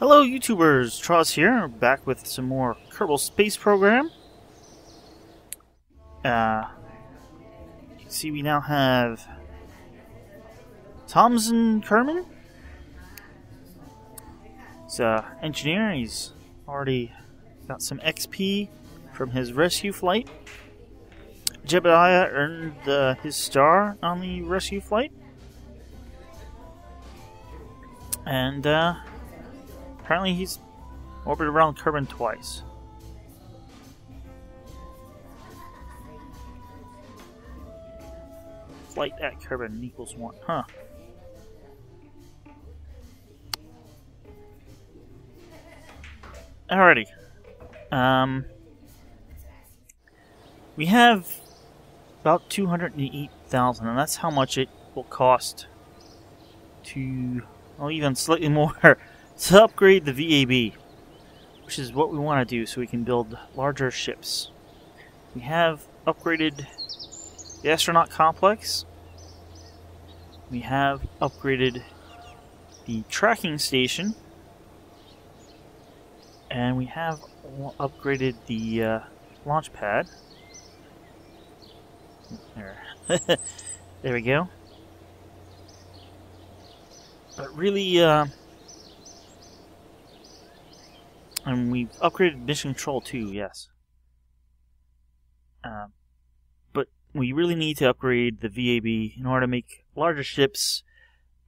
Hello YouTubers, Tross here, back with some more Kerbal Space Program. You can see we now have Thompzon Kerman. He's an engineer, he's already got some XP from his rescue flight. Jebediah earned his star on the rescue flight. And apparently he's orbited around Kerbin twice. Flight at Kerbin equals 1, huh? Alrighty. We have about 208,000, and that's how much it will cost to, well, even slightly more, to upgrade the VAB, which is what we want to do so we can build larger ships. We have upgraded the astronaut complex. We have upgraded the tracking station. And we have upgraded the launch pad. There. There we go. But really, and we've upgraded mission control too, yes. But we really need to upgrade the VAB in order to make larger ships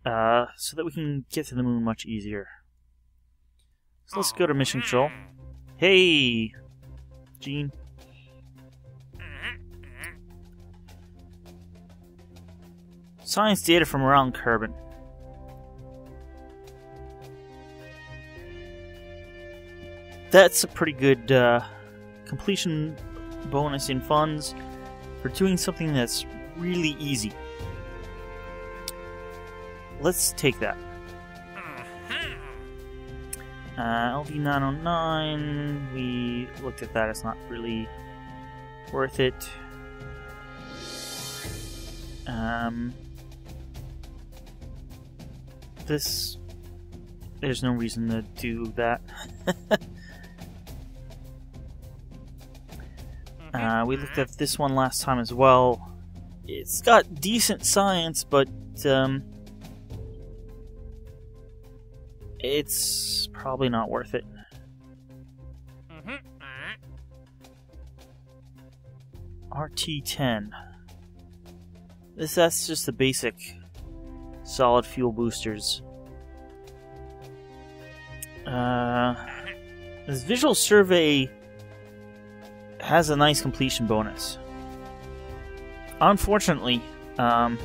so that we can get to the moon much easier. So let's go to mission control. Hey, Gene. Science data from around Kerbin. That's a pretty good completion bonus in funds for doing something that's really easy. Let's take that. LV909, we looked at that, it's not really worth it. There's no reason to do that. We looked at this one last time as well. It's got decent science, but it's probably not worth it. RT-10. That's just the basic solid fuel boosters. This visual survey has a nice completion bonus. Unfortunately, I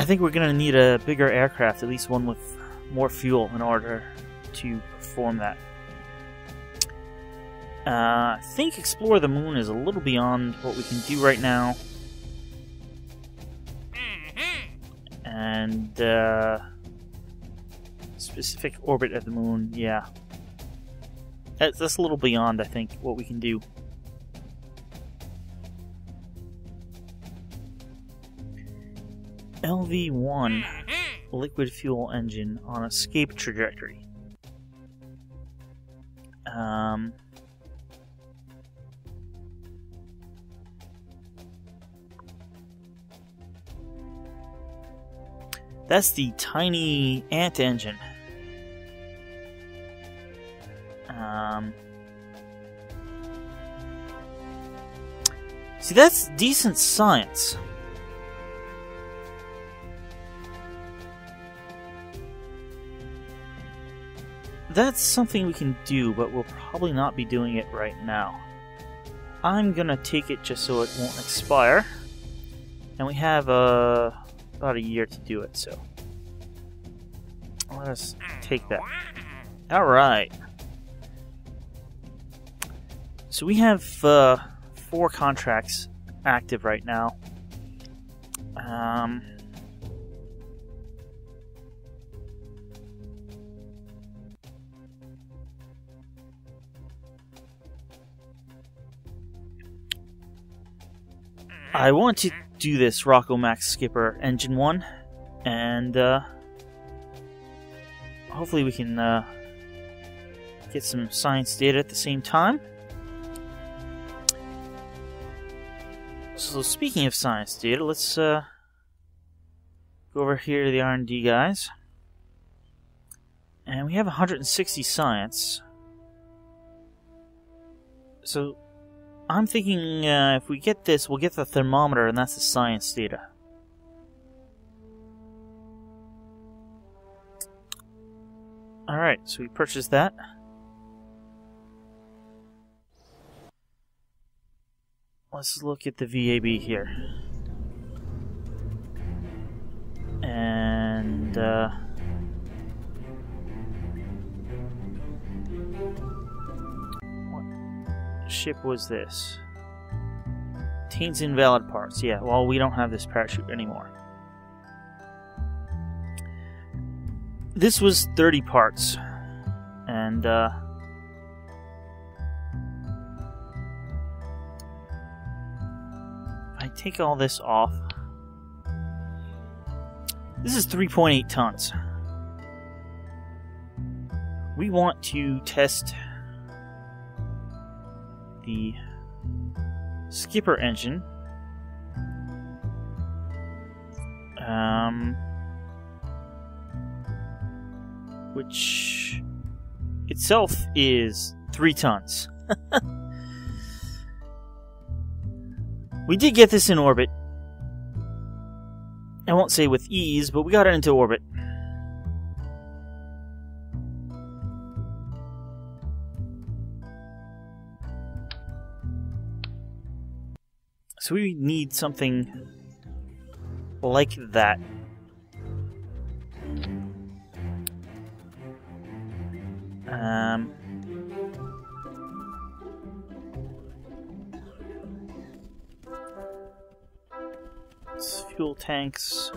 think we're going to need a bigger aircraft, at least one with more fuel, in order to perform that. I think Explore the Moon is a little beyond what we can do right now. And specific orbit of the moon, yeah. That's a little beyond, I think, what we can do. LV-1 liquid fuel engine on escape trajectory. That's the tiny ant engine. See, that's decent science. That's something we can do, but we'll probably not be doing it right now. I'm gonna take it just so it won't expire. And we have about a year to do it, so let us take that. Alright. So we have 4 contracts active right now. I want to do this Rocco Max Skipper Engine 1, and hopefully we can get some science data at the same time. So speaking of science data, let's go over here to the R&D guys. And we have 160 science. So I'm thinking if we get this, we'll get the thermometer, and that's the science data. Alright, so we purchased that. Let's look at the VAB here. And what ship was this? Contains invalid parts. Yeah, well, we don't have this parachute anymore. This was 30 parts. And I take all this off. This is 3.8 tons. We want to test the skipper engine. Which itself is 3 tons. We did get this in orbit. I won't say with ease, but we got it into orbit. So we need something like that. Fuel tanks.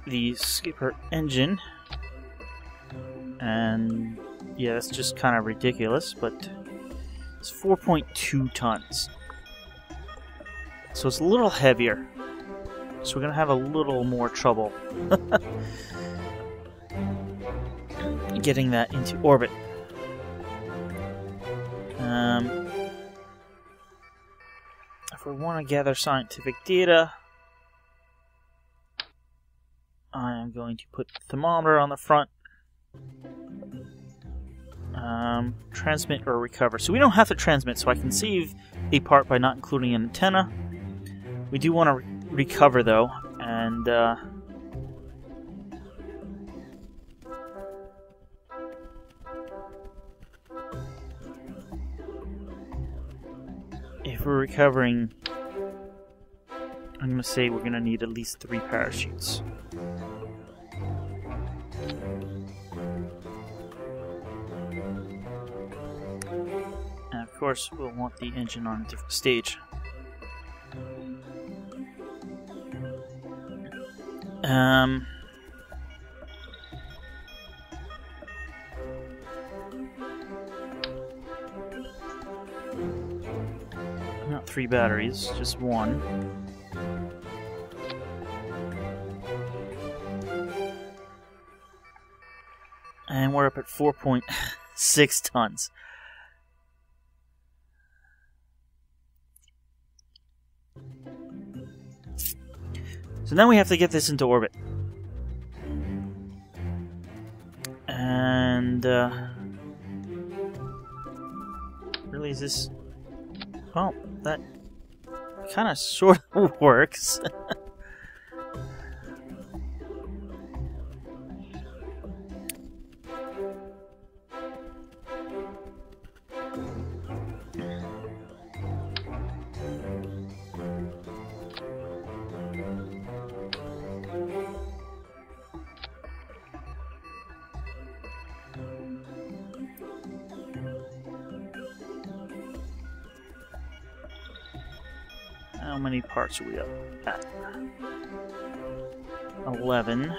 The skipper engine. And yeah, that's just kind of ridiculous, but it's 4.2 tons. So it's a little heavier. So we're going to have a little more trouble getting that into orbit. If we want to gather scientific data, I am going to put the thermometer on the front. Transmit or recover. So we don't have to transmit, so I can save a part by not including an antenna. We do want to recover though, and if we're recovering, I'm going to say we're going to need at least 3 parachutes. And of course, we'll want the engine on a different stage. Not 3 batteries, just 1. And we're up at 4.6 tons. So now we have to get this into orbit. And really, is this... Well, that kind of sort of works. How many parts are we up at? 11.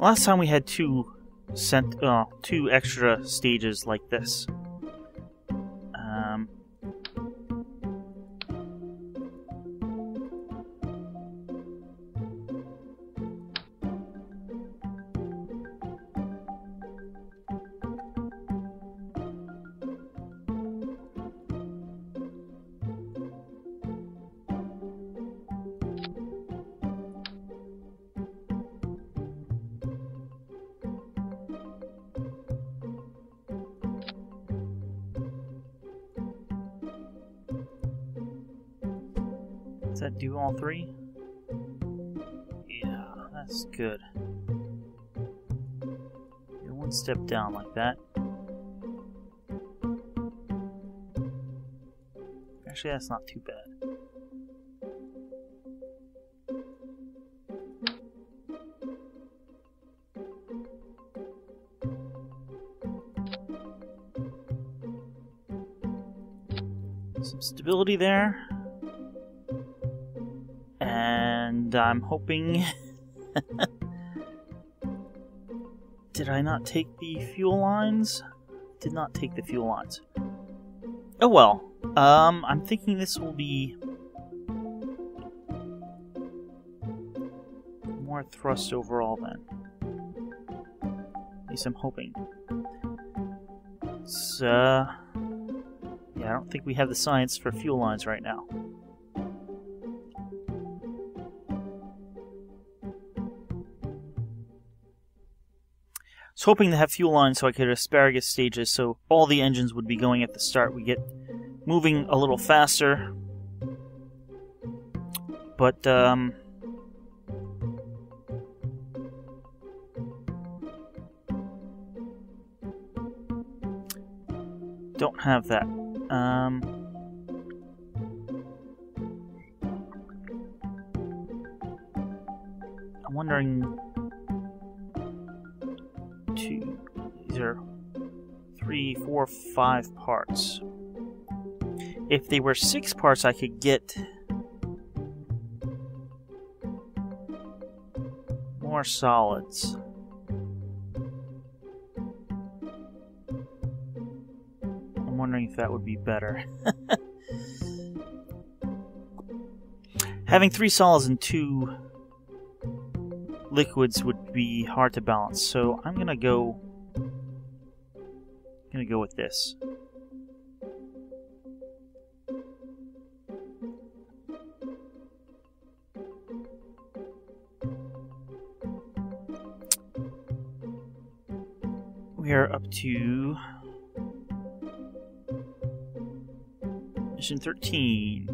Last time we had two extra stages like this. Does that do all three? Yeah, that's good. You're one step down like that. Actually, that's not too bad. Some stability there. And I'm hoping... Did I not take the fuel lines? Did not take the fuel lines. Oh well. I'm thinking this will be... more thrust overall then. At least I'm hoping. So... yeah, I don't think we have the science for fuel lines right now. I was hoping to have fuel lines so I could asparagus stages, so all the engines would be going at the start. We get moving a little faster. But, don't have that. I'm wondering... these are 3, 4, 5 parts. If they were 6 parts, I could get more solids. I'm wondering if that would be better. Having 3 solids and 2 liquids would be hard to balance, so I'm gonna go with this. We are up to mission 13.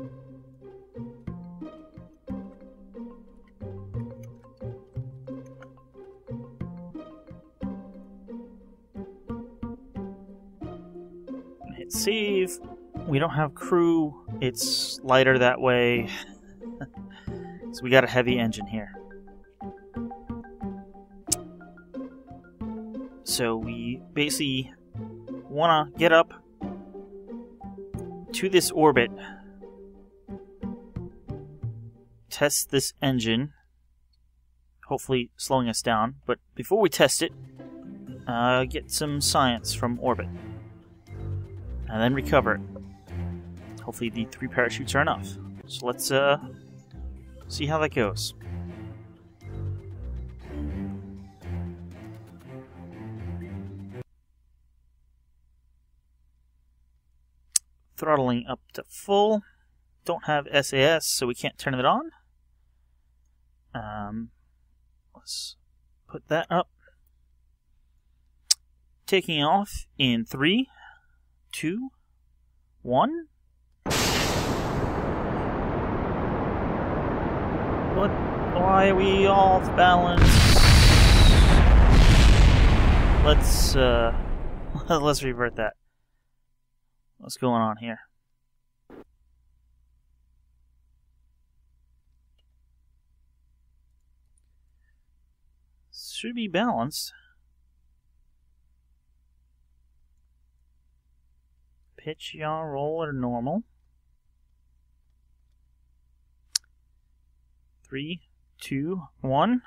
Hit save. We don't have crew. It's lighter that way. So we got a heavy engine here. So we basically want to get up to this orbit, test this engine, hopefully slowing us down, but before we test it, get some science from orbit, and then recover it. Hopefully the 3 parachutes are enough. So let's see how that goes. Throttling up to full. Don't have SAS, so we can't turn it on. Let's put that up. Taking off in 3, 2, 1. What? Why are we off balance? Let's revert that. What's going on here? Should be balanced. Pitch, yaw, roll are normal. 3, 2, 1.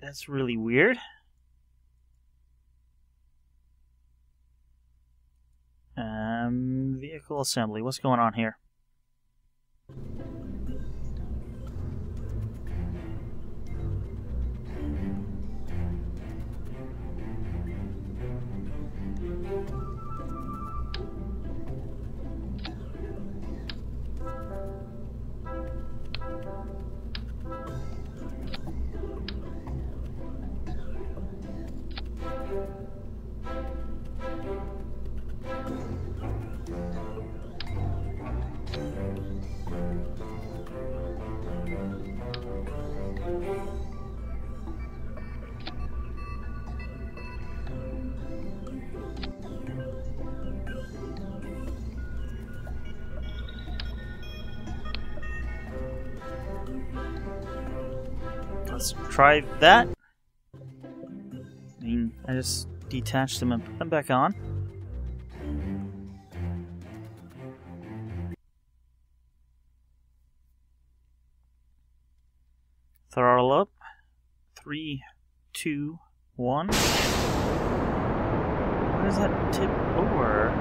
That's really weird. Vehicle assembly. What's going on here? Let's try that. I just detached them and put them back on. Throttle up. 3, 2, 1. Why does that tip over?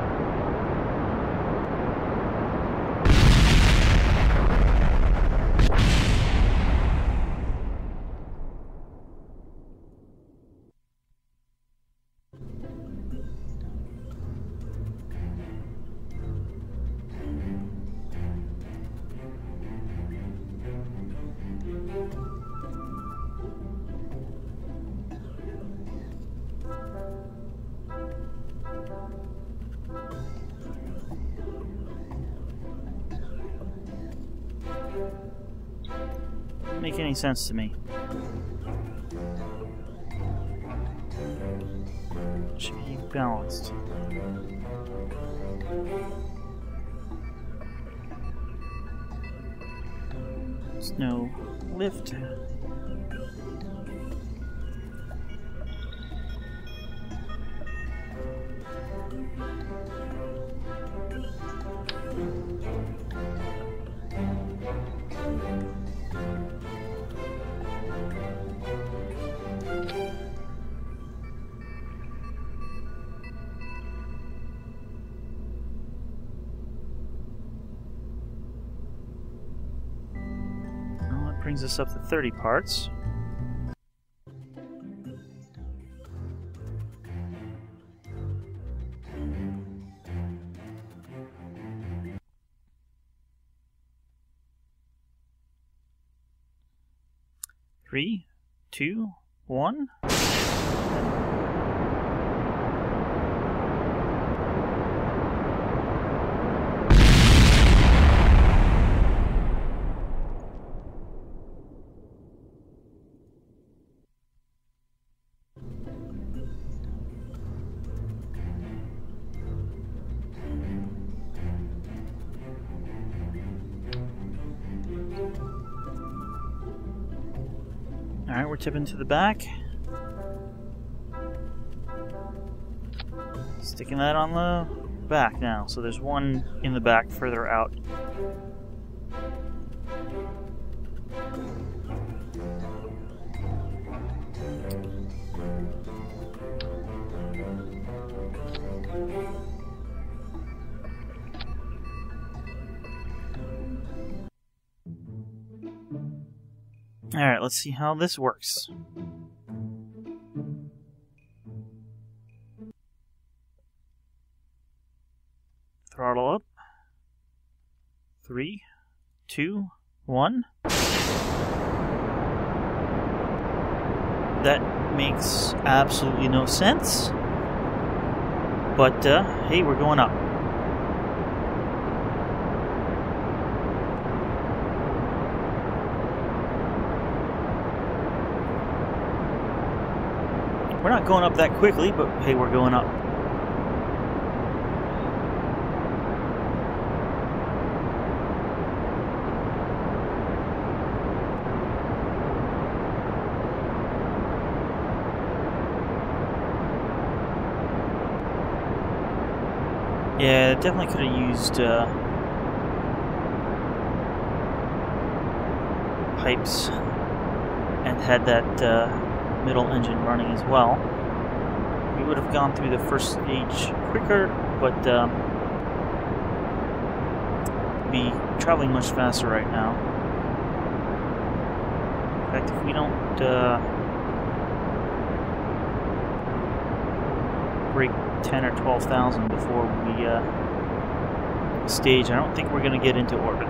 Doesn't make any sense to me. Should be balanced. There's no lift. Brings us up to 30 parts. Three, 2, 1. Alright, we're tipping to the back. Sticking that on the back now. So there's one in the back further out. Alright, let's see how this works. Throttle up. 3, 2, 1. That makes absolutely no sense. But, hey, we're going up. We're not going up that quickly, but hey, we're going up. Yeah, definitely could have used pipes and had that middle engine running as well. We would have gone through the first stage quicker, but be traveling much faster right now. In fact, if we don't break 10 or 12,000 before we stage, I don't think we're going to get into orbit.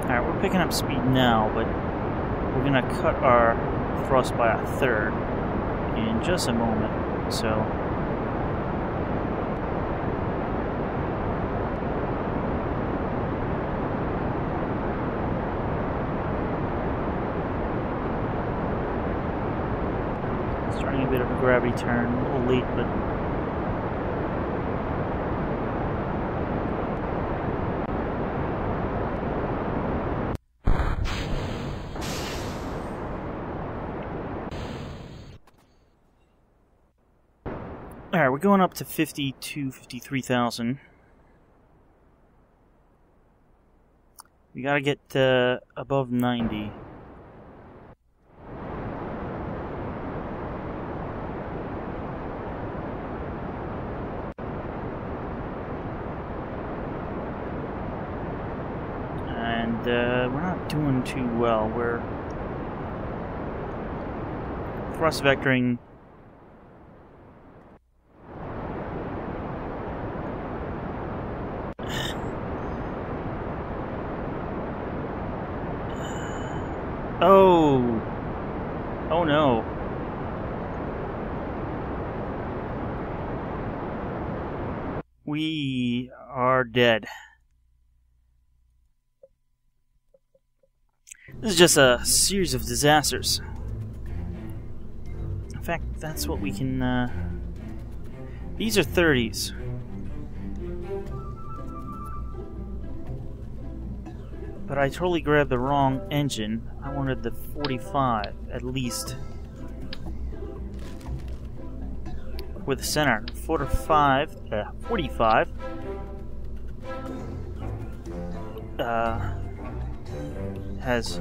Alright, we're picking up speed now, but we're going to cut our thrust by a third in just a moment, so... starting a bit of a gravity turn, a little late, but... Alright, we're going up to 53,000. We gotta get above 90. And we're not doing too well. We're thrust vectoring. Oh! Oh no. We are dead. This is just a series of disasters. In fact, that's what we can... These are 30s. But I totally grabbed the wrong engine. I wanted the 45, at least. With the center. 45 has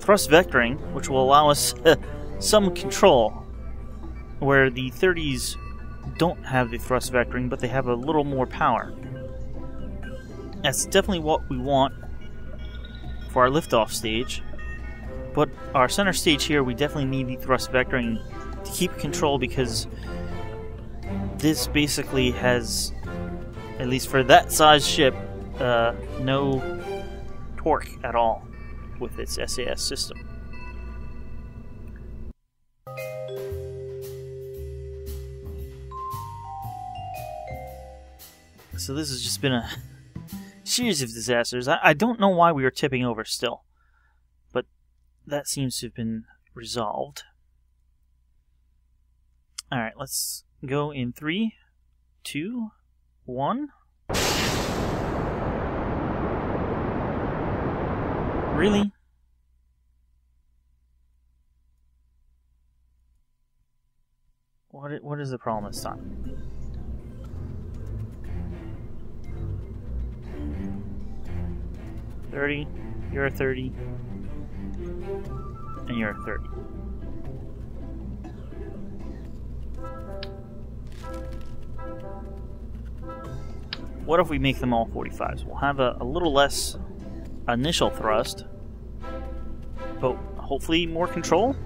thrust vectoring, which will allow us some control, where the 30s don't have the thrust vectoring, but they have a little more power. That's definitely what we want for our liftoff stage, but our center stage here, we definitely need the thrust vectoring to keep control, because this basically has, at least for that size ship, no torque at all with its SAS system. So this has just been a series of disasters. I don't know why we were tipping over still, but that seems to have been resolved. Alright, let's go in 3, 2, 1. Really? What is the problem this time? $30, you're a 30, and you're a 30. What if we make them all 45s? We'll have a little less initial thrust, but hopefully more control.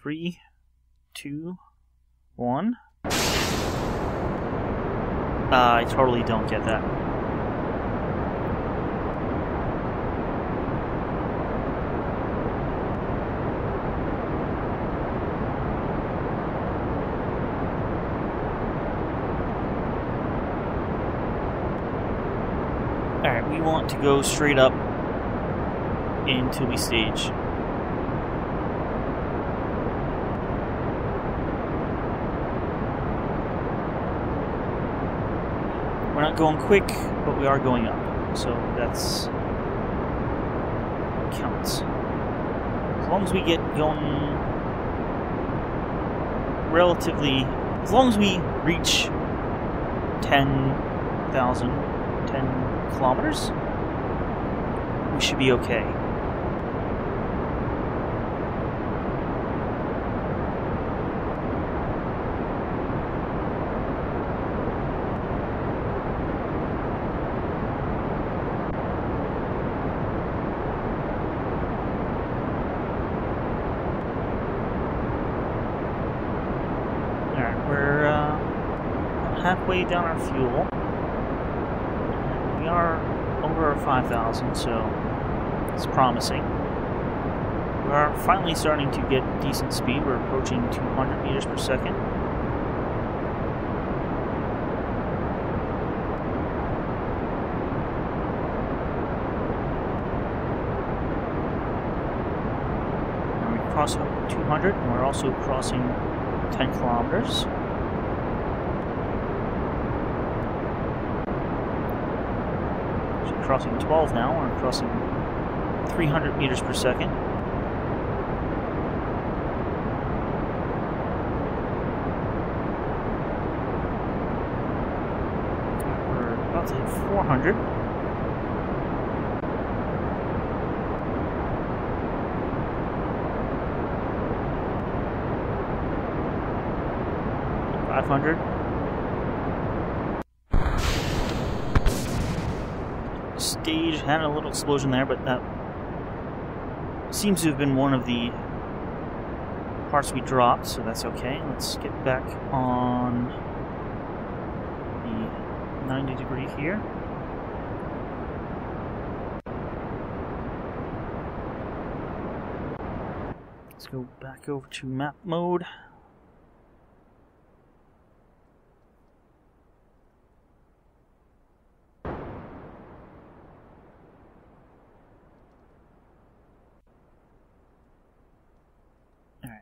3, 2, 1. I totally don't get that. Alright, we want to go straight up until we stage. We're not going quick, but we are going up, so that's counts. As long as we get going relatively, as long as we reach 10,000, 10 kilometers, we should be okay. Halfway down our fuel. We are over 5,000, so it's promising. We are finally starting to get decent speed. We're approaching 200 meters per second. Now we cross 200, and we're also crossing 10 kilometers. Crossing 12 now, we're crossing 300 meters per second. We're about to hit 400. Stage had a little explosion there, but that seems to have been one of the parts we dropped, so that's okay. Let's get back on the 90 degree here. Let's go back over to map mode.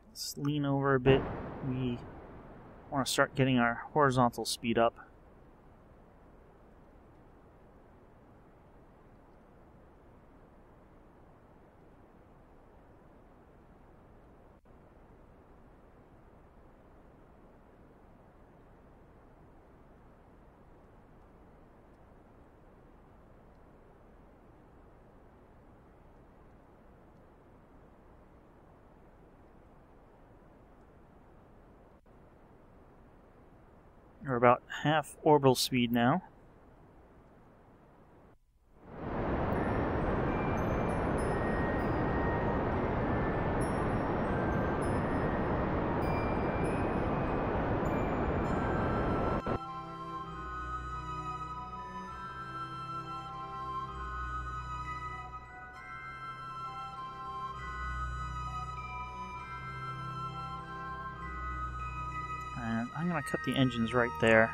Let's lean over a bit. We want to start getting our horizontal speed up. We're about half orbital speed now. And I'm going to cut the engines right there.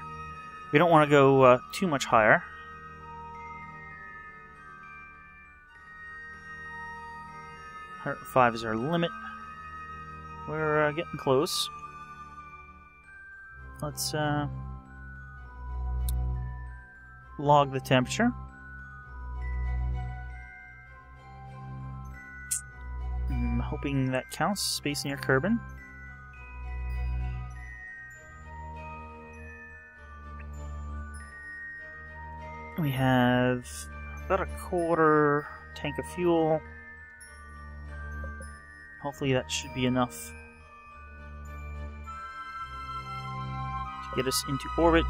We don't want to go too much higher. $105 is our limit. We're getting close. Let's log the temperature. I'm hoping that counts. Space near Kerbin. We have about a quarter tank of fuel. Hopefully that should be enough to get us into orbit.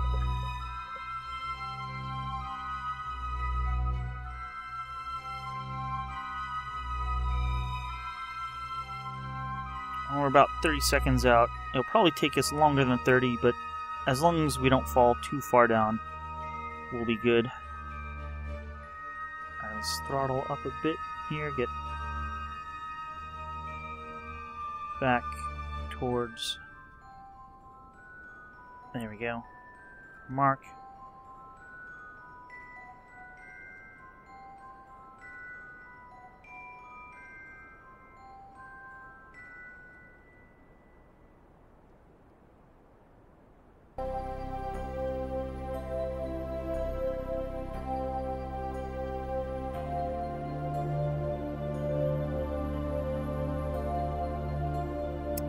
We're about 30 seconds out. It'll probably take us longer than 30, but as long as we don't fall too far down, we'll be good. Alright, let's throttle up a bit here, get back towards... There we go. Mark.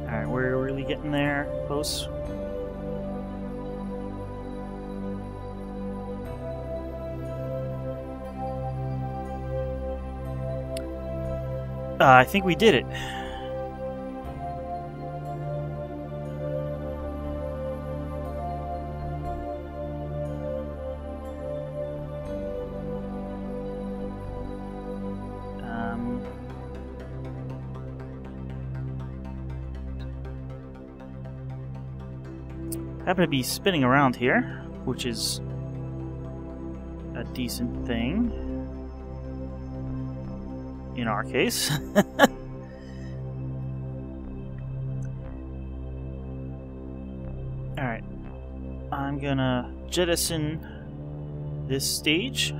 Alright, we're really getting there, close. I think we did it. Happen to be spinning around here, which is a decent thing in our case. Alright, I'm gonna jettison this stage.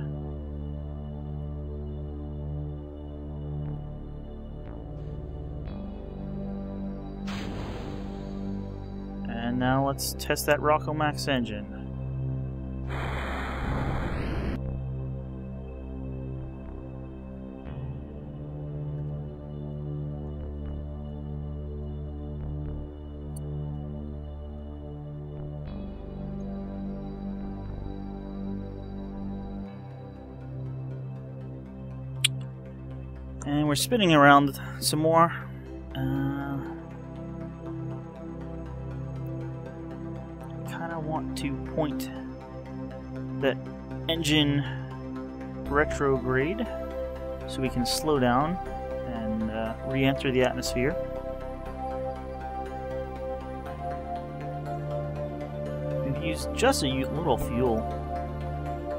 And now let's test that Rockomax engine. And we're spinning around some more. Kinda want to point that engine retrograde so we can slow down and re-enter the atmosphere. We've used just a little fuel,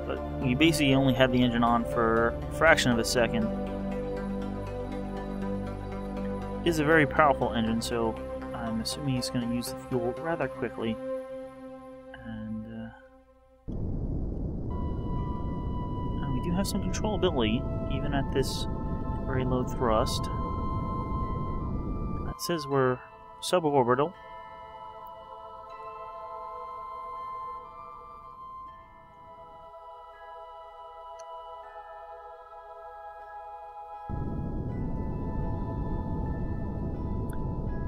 but we basically only had the engine on for a fraction of a second. It is a very powerful engine, so I'm assuming it's going to use the fuel rather quickly. And we do have some controllability, even at this very low thrust. It says we're suborbital.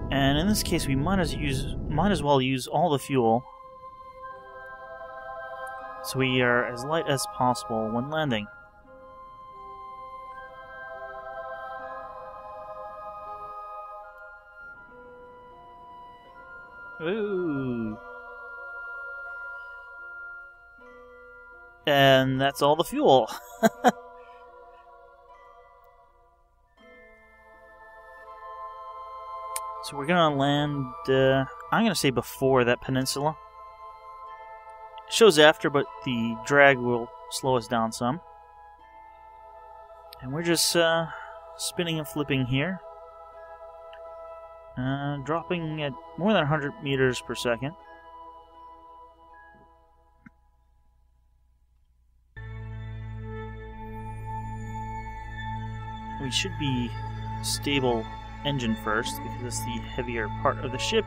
And in this case, we might as well use all the fuel, so we are as light as possible when landing. Ooh. And that's all the fuel. So we're gonna land, I'm gonna say before that peninsula. It shows after, but the drag will slow us down some. And we're just spinning and flipping here. Dropping at more than 100 meters per second. We should be stable engine first, because it's the heavier part of the ship.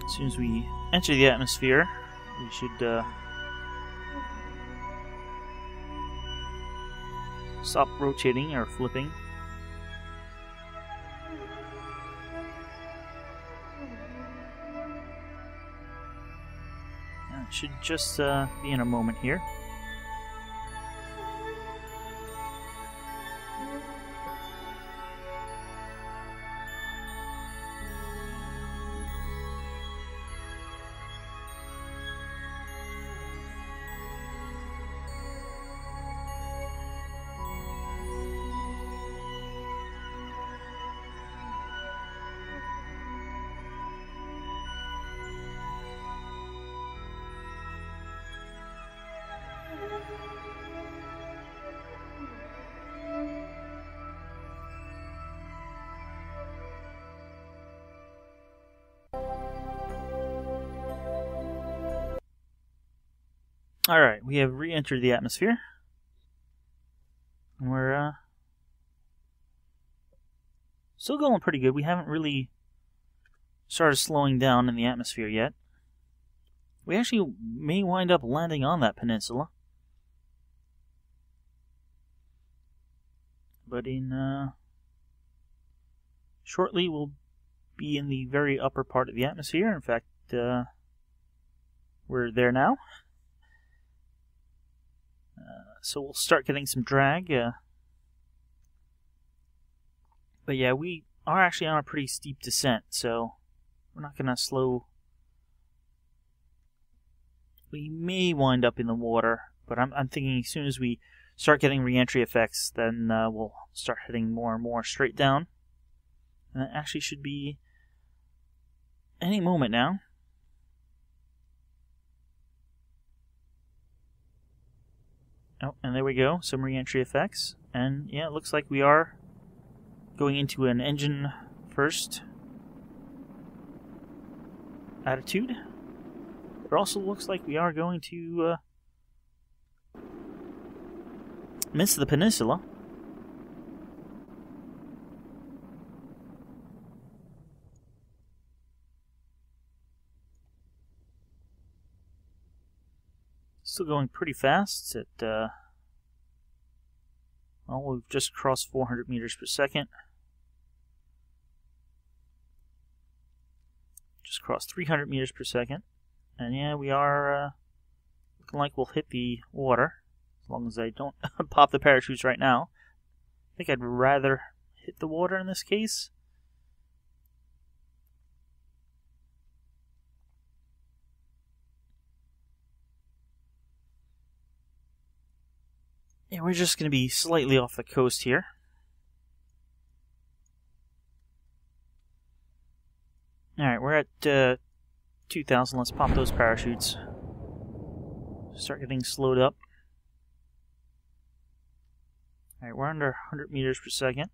As soon as we enter the atmosphere, we should stop rotating or flipping. Should just be in a moment here. Alright, we have re-entered the atmosphere. And we're still going pretty good. We haven't really started slowing down in the atmosphere yet. We actually may wind up landing on that peninsula. But in shortly we'll be in the very upper part of the atmosphere. In fact, we're there now. So we'll start getting some drag. But yeah, we are actually on a pretty steep descent, so we're not going to slow. We may wind up in the water, but I'm thinking as soon as we start getting re-entry effects, then we'll start heading more and more straight down. And it actually should be any moment now. Oh, and there we go, some re-entry effects. And yeah, it looks like we are going into an engine first attitude. It also looks like we are going to miss the peninsula. Still going pretty fast at, well, we've just crossed 400 meters per second. Just crossed 300 meters per second. And yeah, we are looking like we'll hit the water, as long as I don't pop the parachutes right now. I think I'd rather hit the water in this case. Yeah, we're just going to be slightly off the coast here. Alright, we're at 2,000. Let's pop those parachutes. Start getting slowed up. Alright, we're under 100 meters per second.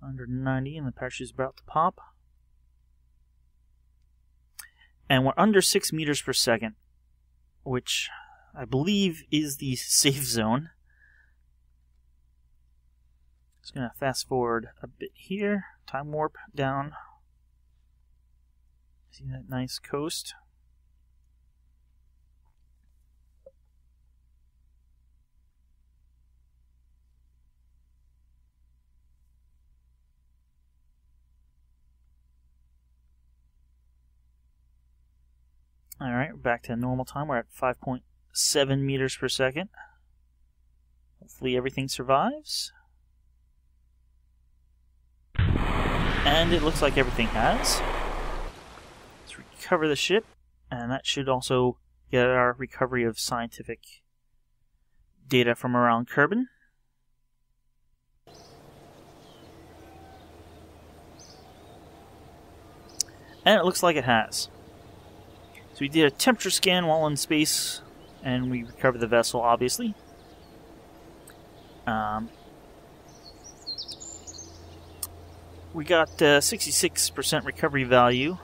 Under 90, and the parachute's about to pop. And we're under 6 meters per second, which I believe is the safe zone. Just going to fast forward a bit here. Time warp down. See that nice coast? Alright, we're back to normal time. We're at 5.7 meters per second. Hopefully everything survives. And it looks like everything has. Let's recover the ship, and that should also get our recovery of scientific data from around Kerbin. And it looks like it has. So we did a temperature scan while in space, and we recovered the vessel, obviously. We got 66% recovery value,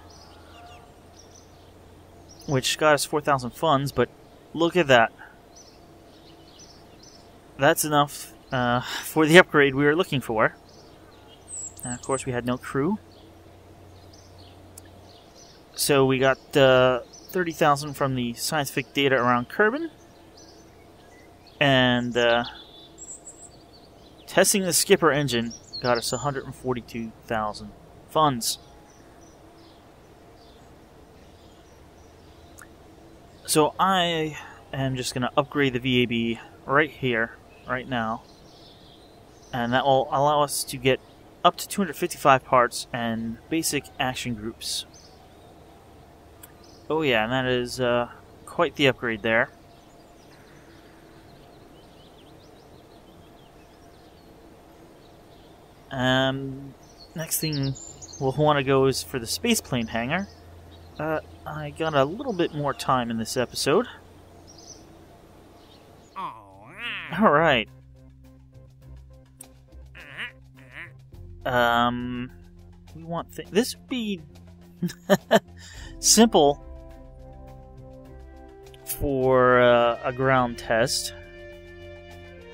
which got us 4,000 funds, but look at that. That's enough for the upgrade we were looking for. And of course we had no crew. So we got 30,000 from the scientific data around Kerbin. And testing the skipper engine got us 142,000 funds. So I am just going to upgrade the VAB right here, right now. And that will allow us to get up to 255 parts and basic action groups. Oh yeah, and that is quite the upgrade there. Next thing we'll want to go is for the spaceplane hangar. I got a little bit more time in this episode. Alright. We want this would be simple for a ground test.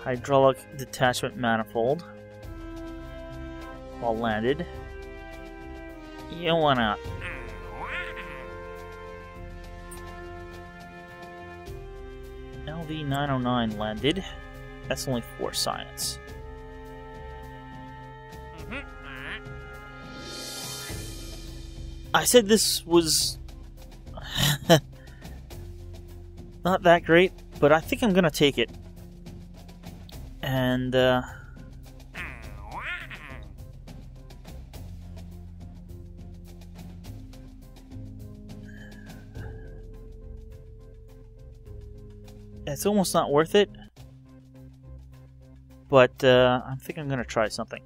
Hydraulic detachment manifold. All landed. Yeah, why not? LV-909 landed. That's only 4 science. I said this was not that great, but I think I'm gonna take it. And it's almost not worth it, but I think I'm gonna try something.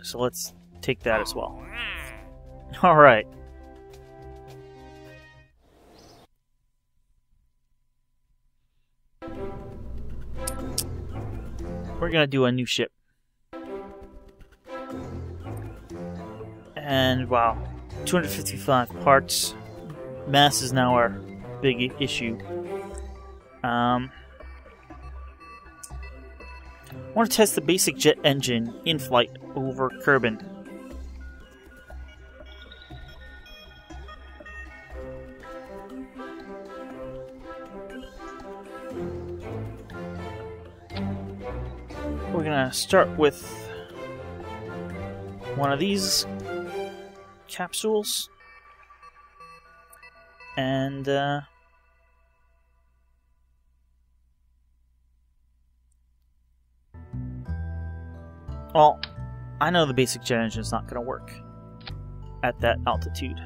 So let's take that as well. Alright. We're gonna do a new ship. And wow, 255 parts. Mass is now our big issue. I want to test the basic jet engine in flight over Kerbin. We're gonna start with one of these capsules, and well, I know the basic jet engine is not going to work at that altitude.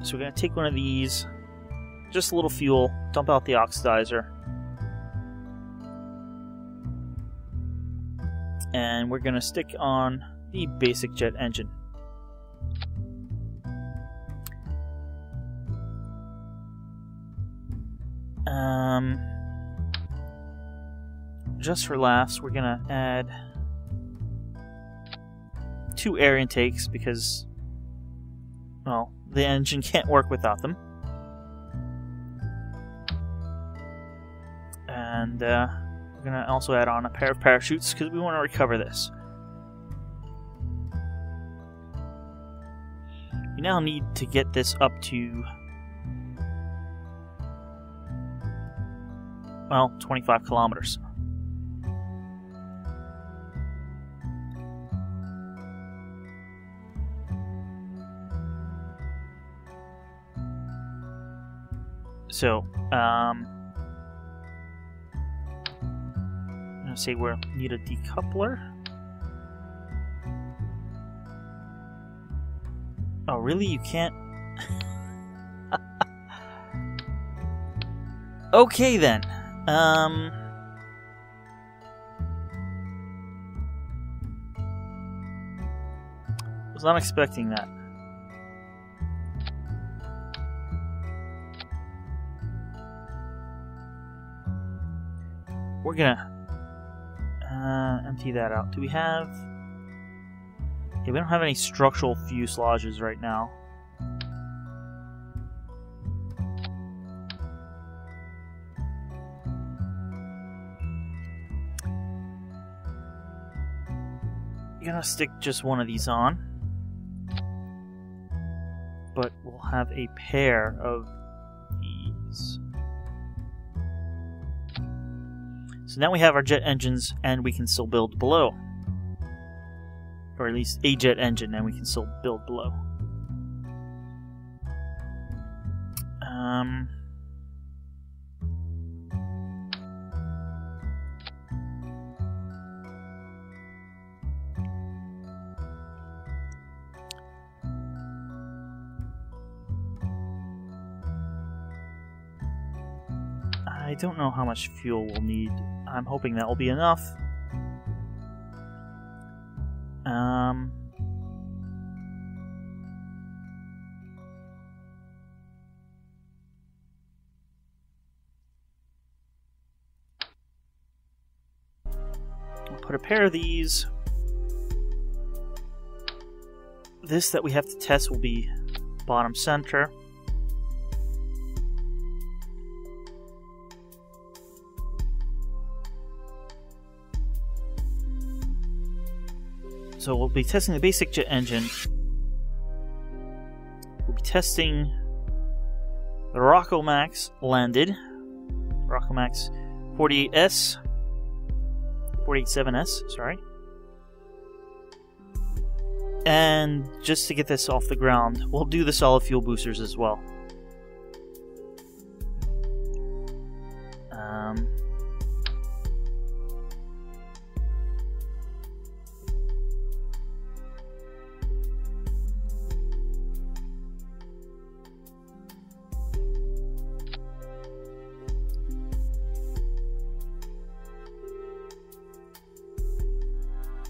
So we're going to take one of these, just a little fuel, dump out the oxidizer, and we're going to stick on the basic jet engine. Just for laughs, we're gonna add 2 air intakes because, well, the engine can't work without them. And we're gonna also add on a pair of parachutes because we want to recover this. We now need to get this up to, well, 25 kilometers. So, I'm gonna say we need a decoupler. Oh, really? You can't? Okay then. Was not expecting that. We're gonna empty that out. Do we have... Yeah, we don't have any structural fuselages right now. I'm gonna stick just one of these on. But we'll have a pair of these. So now we have our jet engines, and we can still build below. Or at least a jet engine, and we can still build below. I don't know how much fuel we'll need. I'm hoping that will be enough. I'll put a pair of these this that we have to test will be bottom center. So we'll be testing the basic jet engine. We'll be testing the Rockomax landed. Rockomax 487S, sorry. And just to get this off the ground, we'll do the solid fuel boosters as well.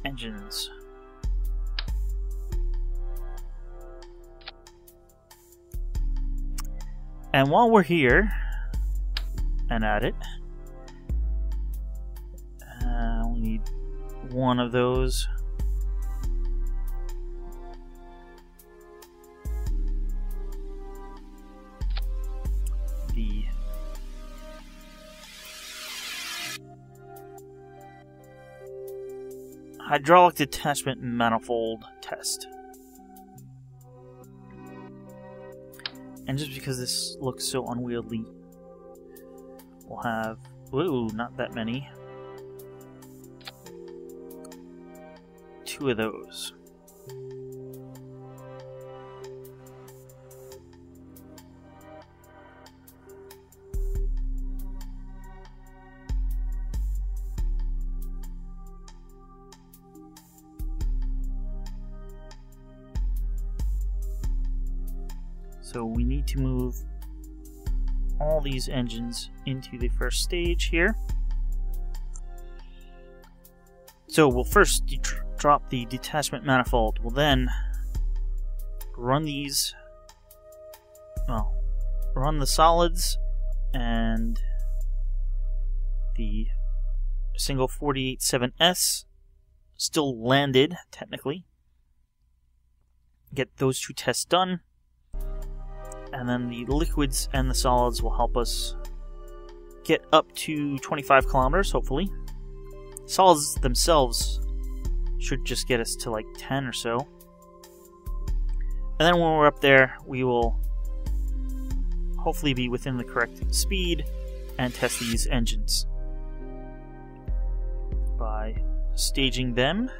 Engines. And while we're here and at it, we need one of those. The hydraulic detachment manifold test. And just because this looks so unwieldy, we'll have, ooh, not that many. 2 of those. So we need to move all these engines into the first stage here. So we'll first drop the detachment manifold. We'll then run these, well, run the solids and the single 487S still landed, technically. Get those 2 tests done. And then the liquids and the solids will help us get up to 25 kilometers, hopefully. Solids themselves should just get us to like 10 or so. And then when we're up there, we will hopefully be within the correct speed and test these engines by staging them.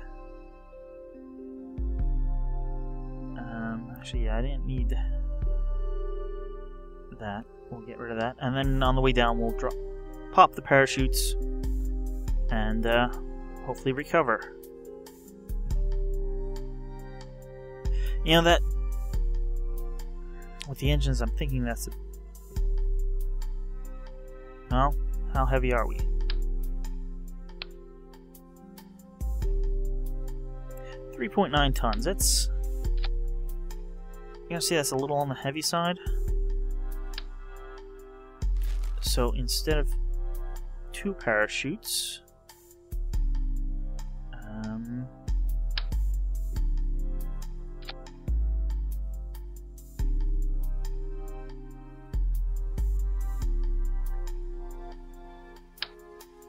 Actually, yeah, I didn't need that. We'll get rid of that. And then on the way down, we'll pop the parachutes and hopefully recover. You know, that with the engines, I'm thinking that's well, how heavy are we? 3.9 tons. That's, you gotta see, that's a little on the heavy side. So instead of 2 parachutes,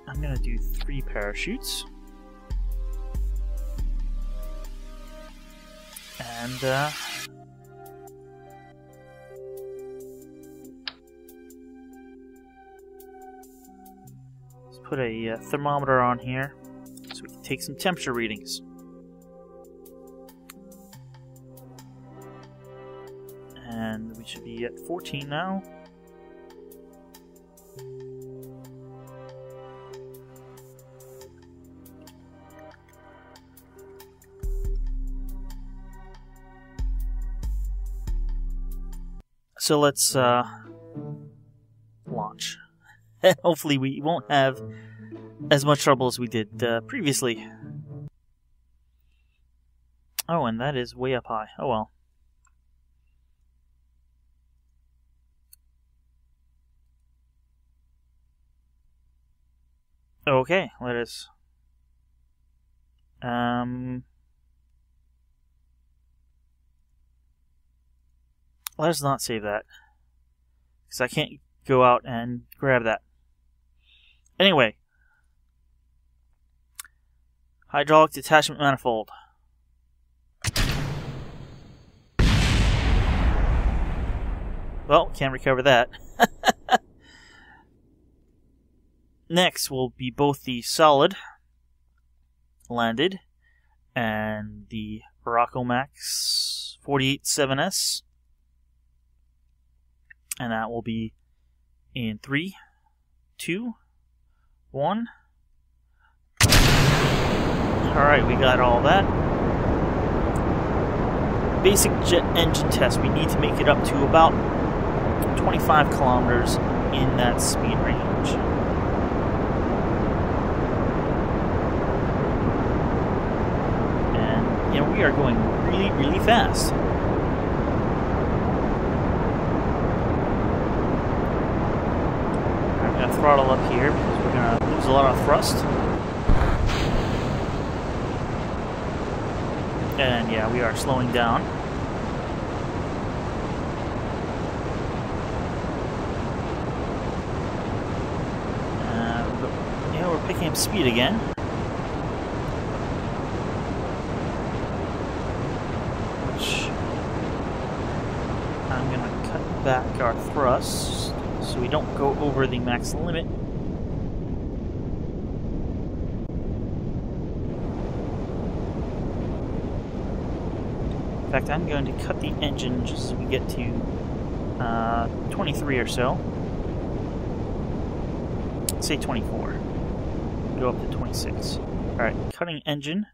I'm gonna do 3 parachutes, and let's put a thermometer on here so we can take some temperature readings. And we should be at 14 now. So let's launch. Hopefully we won't have as much trouble as we did previously. Oh, and that is way up high. Oh well. Okay, let us Let us not save that, because I can't go out and grab that. Anyway, hydraulic detachment manifold. Well, can't recover that. Next will be both the solid landed and the Rockomax 48-7S. And that will be in 3, 2, 1. Alright, we got all that. Basic jet engine test. We need to make it up to about 25 kilometers in that speed range. And, you know, we are going really, really fast. I'm going to throttle up here because we're going to lose a lot of thrust. And yeah, we are slowing down. But yeah, we're picking up speed again. Which I'm gonna cut back our thrust so we don't go over the max limit. In fact, I'm going to cut the engine just as we get to 23 or so. Let's say 24. Go up to 26. Alright, cutting engine.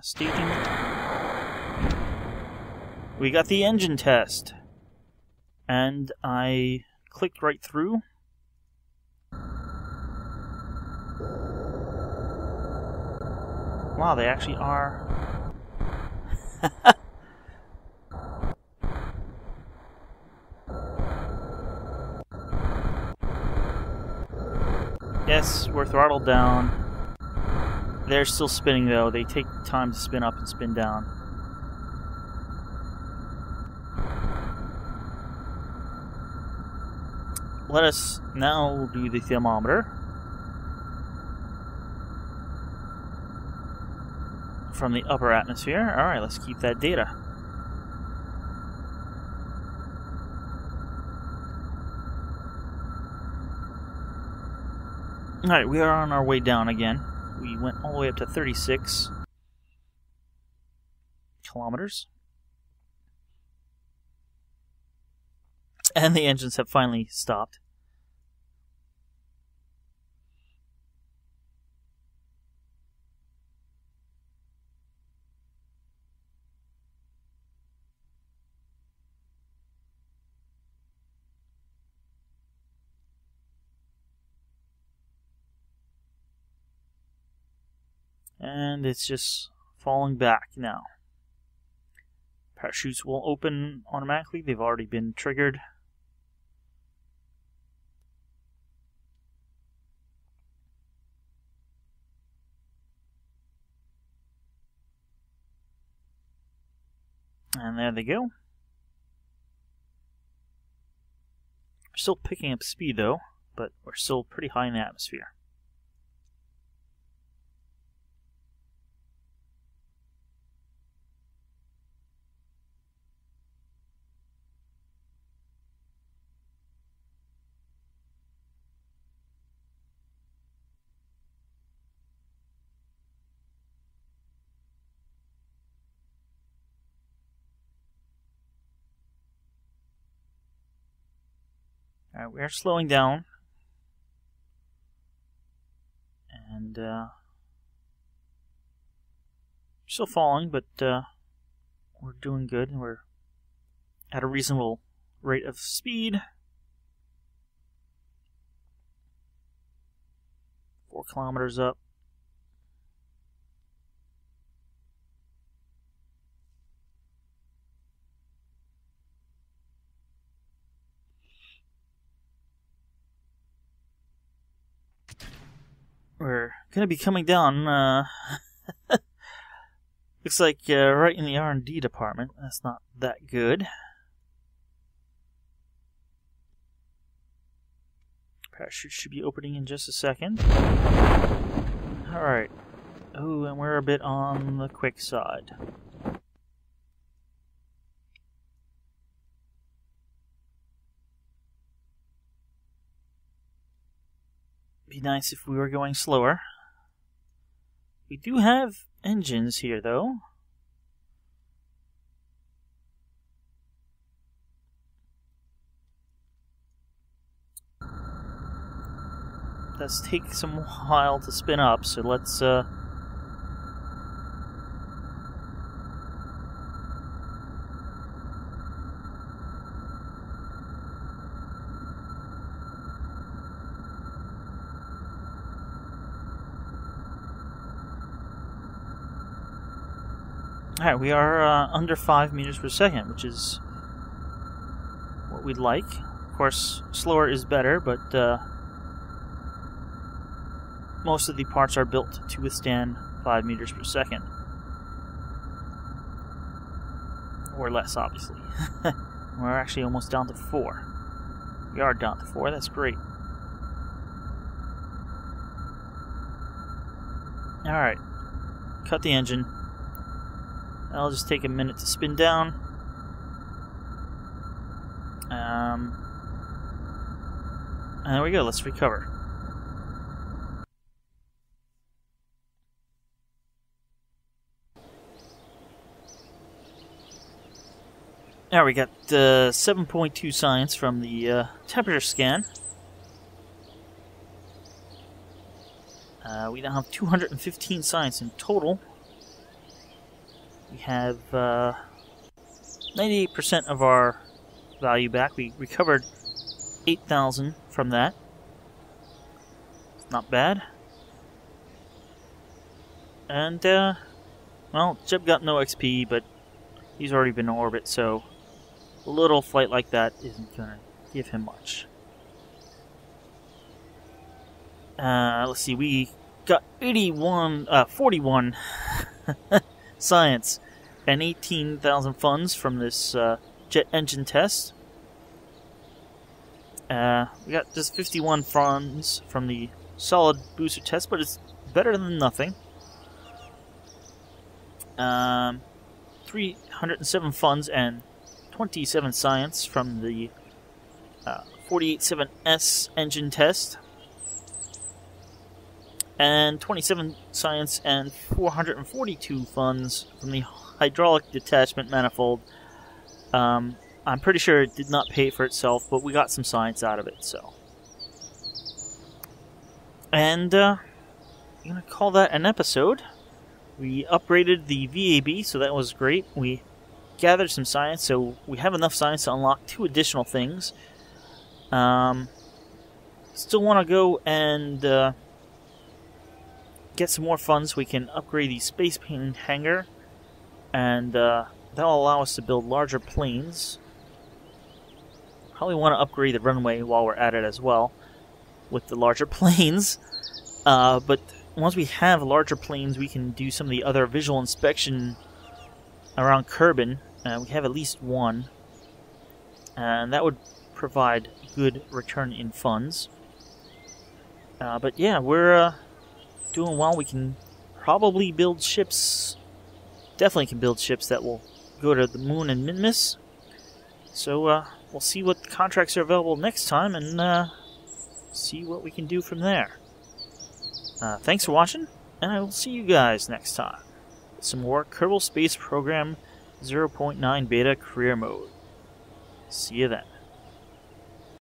Staging. We got the engine test. And I clicked right through. Wow, they actually are... Yes, we're throttled down. They're still spinning though. They take time to spin up and spin down. Let us now do the thermometer. From the upper atmosphere. Alright, let's keep that data. Alright, we are on our way down again. We went all the way up to 36 kilometers. And the engines have finally stopped. And it's just falling back now. Parachutes will open automatically. They've already been triggered. And there they go. We're still picking up speed though, but we're still pretty high in the atmosphere. Alright, we are slowing down. And still falling, but we're doing good. And we're at a reasonable rate of speed. 4 kilometers up. We're going to be coming down, looks like right in the R&D department. That's not that good. Parachute should be opening in just a second. Alright. Oh, and we're a bit on the quick side. Be nice if we were going slower. We do have engines here, though. Does take some while to spin up, so let's Alright, we are under 5 meters per second, which is what we'd like. Of course, slower is better, but most of the parts are built to withstand 5 meters per second. Or less, obviously. We're actually almost down to 4. We are down to 4, that's great. Alright, cut the engine. That'll just take a minute to spin down. And there we go, let's recover. Now we got 7.2 science from the temperature scan. We now have 215 science in total. We have 98% of our value back. We recovered 8,000 from that. It's not bad. And, well, Jeb got no XP, but he's already been in orbit, so a little flight like that isn't going to give him much. Let's see, we got 41 science and 18,000 funds from this jet engine test. We got just 51 funds from the solid booster test, but it's better than nothing. 307 funds and 27 science from the 48.7S engine test. And 27 science and 442 funds from the hydraulic detachment manifold. I'm pretty sure it did not pay for itself, but we got some science out of it, so. And I'm going to call that an episode. We upgraded the VAB, so that was great. We gathered some science, so we have enough science to unlock 2 additional things. Still want to go and get some more funds so we can upgrade the space plane hangar, and that'll allow us to build larger planes. Probably want to upgrade the runway while we're at it as well with the larger planes, but once we have larger planes we can do some of the other visual inspection around Kerbin. We have at least one, and that would provide good return in funds. But yeah, we're doing well. We can probably build ships, definitely can build ships that will go to the moon and Minmus. So we'll see what contracts are available next time and see what we can do from there. Thanks for watching, and I will see you guys next time with some more Kerbal Space Program 0.9 Beta Career Mode. See you then.